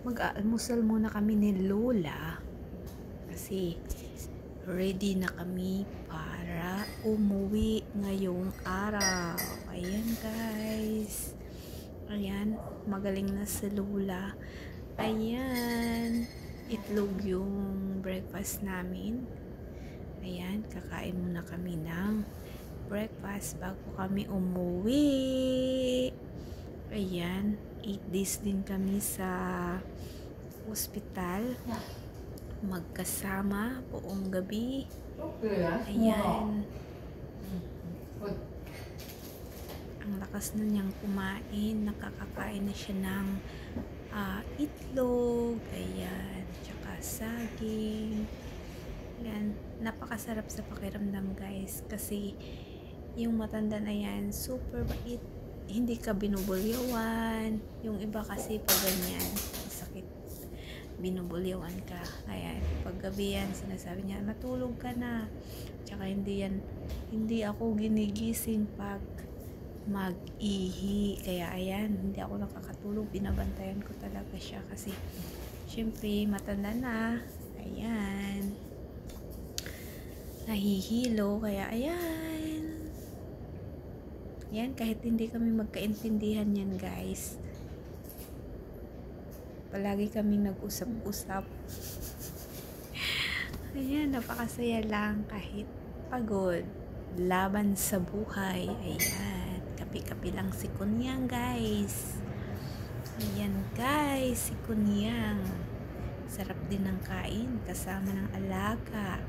mag-aalmusal muna kami ni Lola kasi ready na kami para umuwi ngayong araw. Ayan guys, ayan, magaling na si Lola. Ayan, itlog yung breakfast namin. Ayan, kakain muna kami ng breakfast bago kami umuwi. Ayan, 8 days din kami sa ospital, magkasama buong gabi. Ayan, ang lakas na niyang kumain, nakakakain na siya ng itlog, ayan, tsaka saging. Ayan, napakasarap sa pakiramdam guys, kasi yung matanda na yan, super bait, hindi ka binubulyawan. Yung iba kasi pag ganyan, sakit, binubulyawan ka. Ayan, pag gabi yan, sinasabi niya, matulog ka na. Tsaka hindi ako ginigising pag mag-ihi. Kaya ayan, hindi ako nakakatulog, binabantayan ko talaga siya kasi syempre matanda na. Ayan, nahihilo, kaya ayan. Yan, kahit hindi kami magkaintindihan yan guys, palagi kaming nag-usap-usap. Ayan, napakasaya lang kahit pagod. Laban sa buhay. Ayan, kapi-kapi lang si Kunyang guys. Ayan guys, si Kunyang. Sarap din ng kain kasama ng alaga.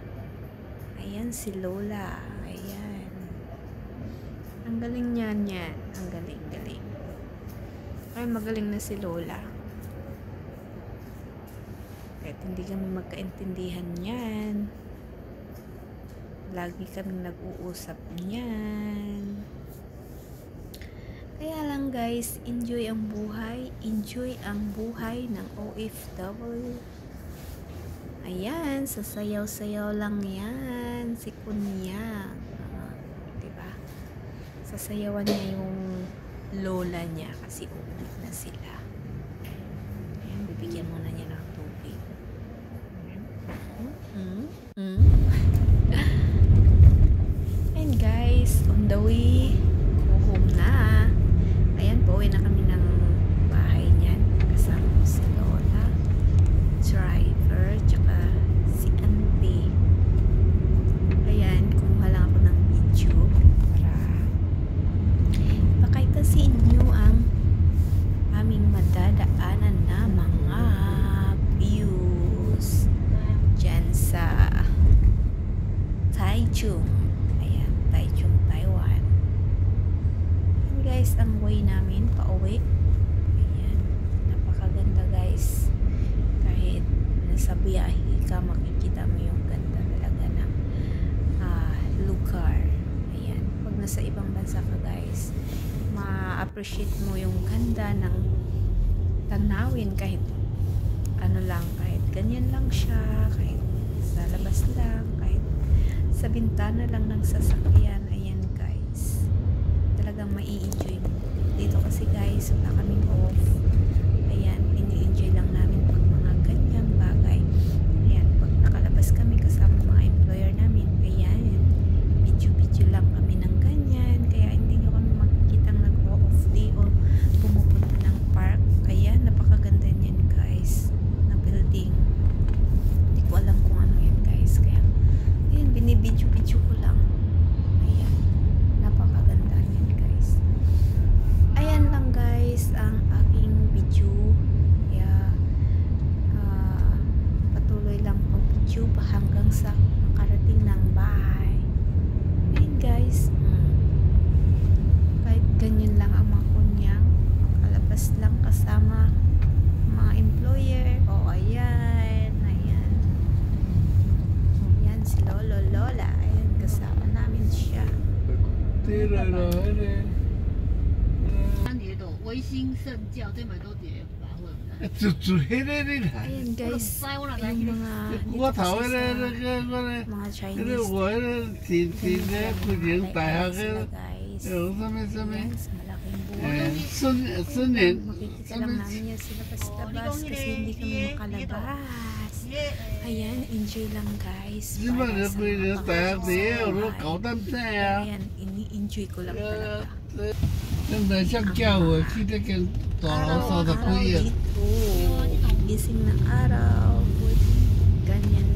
Ayan si Lola. Ayan, ang galing niyan yan. Ang galing. Ay, magaling na si Lola. Kahit hindi kami magkaintindihan yan, lagi kaming nag-uusap niyan. Kaya lang guys, enjoy ang buhay. Enjoy ang buhay ng OFW. Ayan, sasayaw-sayaw lang yan si Kunyang. Diba? Sasayawan niya yung lola niya kasi uuwi na sila. Ayan, bibigyan muna niya ng tubig. And guys, on the way, go home na. Ayan, pauwi na kami ng bahay niyan. Kasama ko si Lola, driver, tsaka si auntie. Ayan, kumuha lang ako ng video para ipakita sa inyo ang aming madadaanan na mga views dyan sa Taichung. Ayan, Taichung, Taiwan. Ayan guys, ang way namin pauwi. Ayan, napakaganda guys. Kahit nasa biyahe ka, makikita mo yung ganda talaga ng lugar. Ayan, pag nasa ibang bansa ka guys, ma-appreciate mo yung ganda ng tanawin, kahit ano lang, kahit ganyan lang siya, kahit sa labas lang, kahit sa bintana lang ng sasakyan. Ayan guys, talagang mai-enjoy mo. Dito kasi guys, wala kaming off. Ayan, ini-enjoy lang namin pag mga ganyang bagay. Ayan, pag nakalabas kami kasama mga employer namin, ayan, video lang kami ng ganyan. Kaya hindi nyo kami makikitang nag-off day o pumupunta ng park. Ayan, napakaganda niyan guys, na building. Hindi ko alam kung ano yan guys, kaya ayan, binibidyo ko lang. Ayan, napakaganda niyan guys. Ayan lang guys ang aking video. Kaya patuloy lang pag-video pa hanggang sa makarating ng bahay. Ayan guys, kahit ganyan lang ang mga Kunyang, makalabas lang kasama mga employer. O ayan, ayan si Lola. Ayan, kasama namin siya. Ayan guys, yung mga Chinese na sila guys. guys. 有上面 Ayan, sa malaking buwan. 4年 Makikita lang namin yan sila basta-bas kasi hindi kami makalabas. Ayan, enjoy lang guys. 基本上规定大家都有那高蛋菜啊。 Ayan, ini-enjoy ko lang talaga. 现在想叫我去那个大楼烧的贵啊。 Dito, gising ng araw. Ganyan.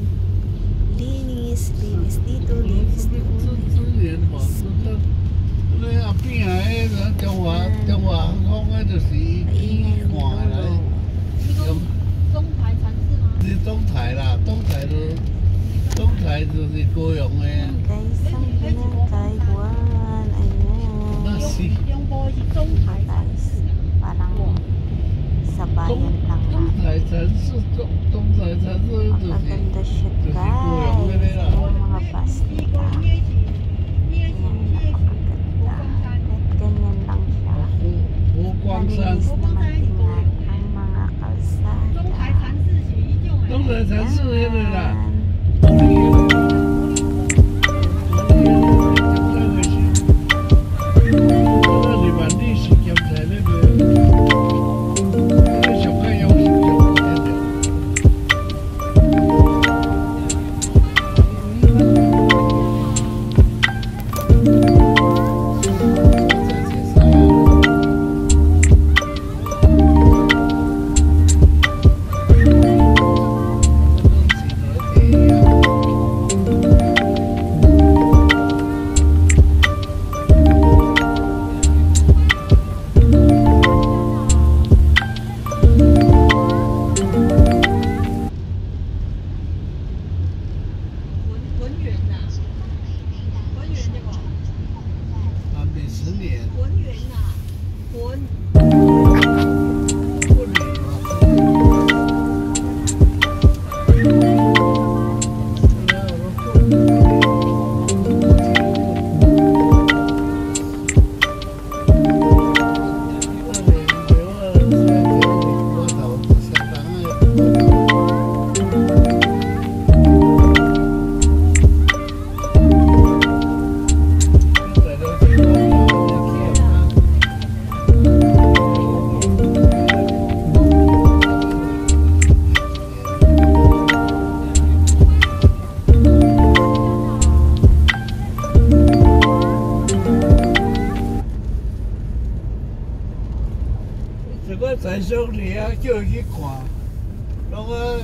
Linis dito, linis doon. 4年嘛，那阿边啊，那中华讲那就是医馆来。中台城市吗？是东台啦，东台就是高雄的。 Guys, ang pinagkaiwan. Ayan. 那是。 中波是中台城 Guys, 市。 parang sa bayan lang 东 natin. 台城市，东台城市就是。 Maganda siya Kasi guys. kulang na nila. Yung mga bus 一 nila. 个捏起，捏起 Ayan, 捏起， napakaganda. Kahit ganyan lang siya. 湖光山 Malinis，naman tingnan ang mga kalsada. 中台城市是一种诶。东台城市那个啦。 Ayan. 文园呐，文园对不？啊，每10年。文园呐，文。 不理嘛。这个在兄弟啊，叫伊去看，那个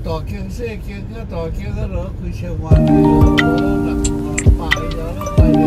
大径、小径、个大径个落几千万的，600个快点。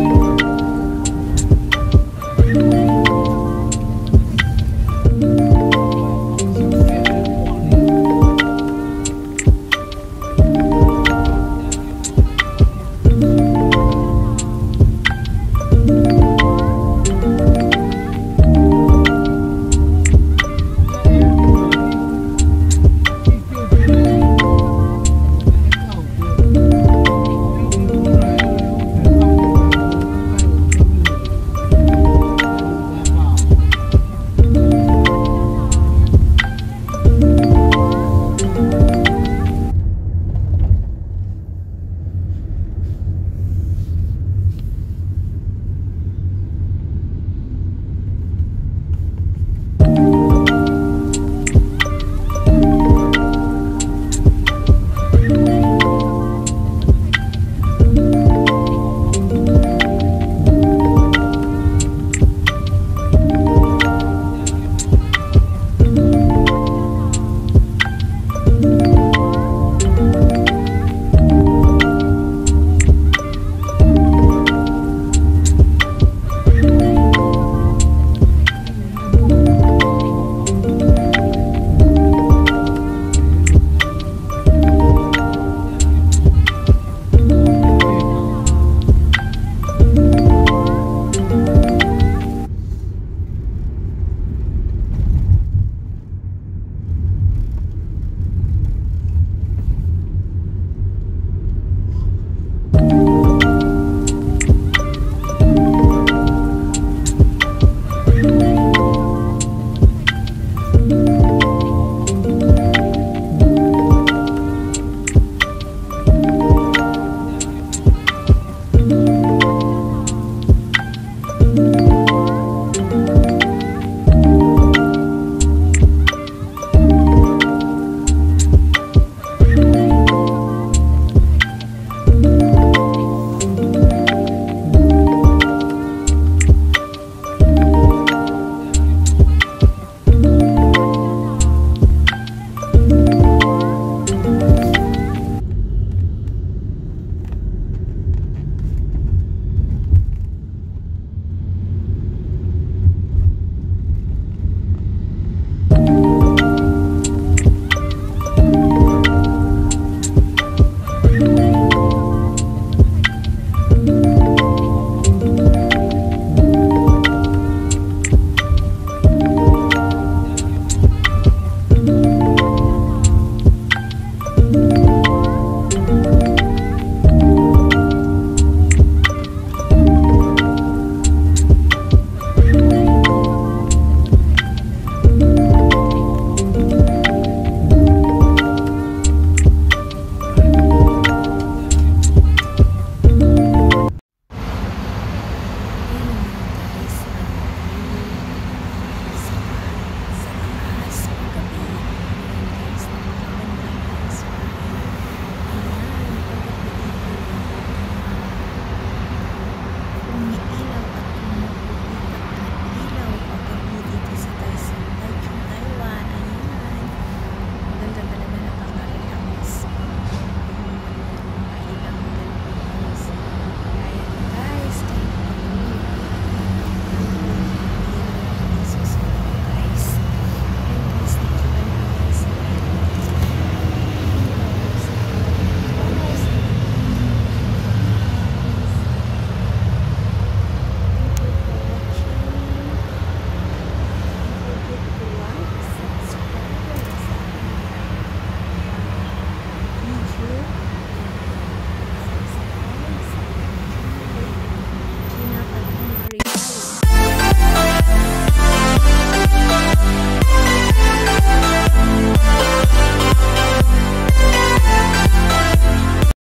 Ayan.